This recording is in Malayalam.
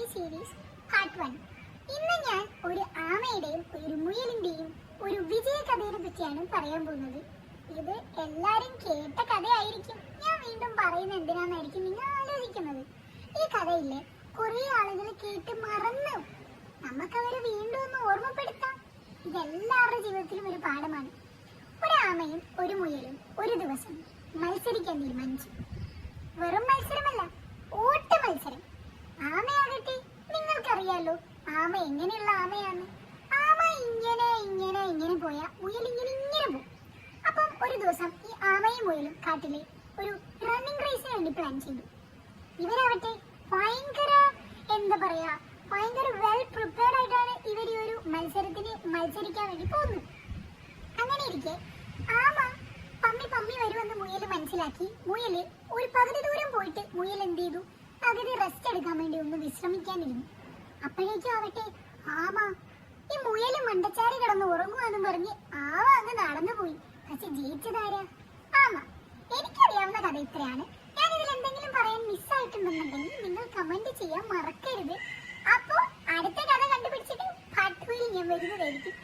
Story series part 1. ഇന്ന് ഞാൻ ഒരു ആമയുടെയും ഒരു മുയലിന്റെയും ഒരു വിജയ കഥയെ പറ്റിയാണ് പറയാൻ പോകുന്നത്. ഇത് എല്ലാരും കേട്ട കഥയായിരിക്കും. ഞാൻ വീണ്ടും പറയുന്നത് എന്തിനാന്നായിരിക്കും നിങ്ങൾ ആലോചിക്കുന്നത്. ഈ കഥയില്ലേ കുറെ ആളുകൾ കേട്ട് മറന്നു. നമുക്കവരെ വീണ്ടും ഒന്ന് ഓർമ്മപ്പെടുത്താം. ഇതെല്ലാവരുടെ ജീവിതത്തിലും ഒരു പാഠമാണ്. ഒരു ആമയും ഒരു മുയലും ഒരു ദിവസം മത്സരിക്കാൻ തീരുമാനിച്ചു. വെറും മത്സരമല്ല, ഓട്ട മത്സരം. ആമയാകട്ടെ നിങ്ങൾക്കറിയാലോ ആമ എങ്ങനെയുള്ള ആമയാണ്. ആമ ഇങ്ങനെ ഇങ്ങനെ ഇങ്ങനെ പോയാ മുയൽ ഇങ്ങനെ ഇങ്ങനെ പോകും. അപ്പം ഒരു ദിവസം ഈ ആമയും മുയലും കാട്ടിലെ ഒരു റണ്ണിംഗ് റേസിന് വേണ്ടി പ്ലാൻ ചെയ്തു. ഇവരാവട്ടെ ഭയങ്കര വെൽ പ്രിപ്പയർഡ് ആയിട്ടാണ് ഇവർ ഈ ഒരു മത്സരിക്കാൻ വേണ്ടി പോകുന്നത്. അങ്ങനെ ഇരിക്കെ ആമ പമ്മി വരുമെന്ന് മുയൽ മനസ്സിലാക്കി. മുയൽ ഒരു പകുതി ദൂരം പോയിട്ട് മുയൽ എന്ത് ചെയ്തു, പകുതി റെസ്റ്റ് എടുക്കാൻ വേണ്ടി ഒന്ന് വിശ്രമിക്കാനിരുന്നു. അപ്പോഴേക്കും ആവട്ടെ ആമ ഈ മുയൽ മണ്ടച്ചാരി കിടന്ന് ഉറങ്ങുമെന്ന് പറഞ്ഞ് ആമ അങ്ങ് നടന്നു പോയി. പക്ഷെ ജയിച്ചതാരാ? ആമ. എനിക്കറിയാവുന്ന കഥ ഇത്രയാണ്. ഞാനിതിൽ എന്തെങ്കിലും പറയാൻ മിസ്സായിട്ടുണ്ടെന്നുണ്ടെങ്കിൽ നിങ്ങൾ കമന്റ് ചെയ്യാൻ മറക്കരുത്. അപ്പോൾ അടുത്ത കഥ കണ്ടുപിടിച്ചിട്ട് പാർട്ട് 2 ഞാൻ വരുന്നതായിരിക്കും.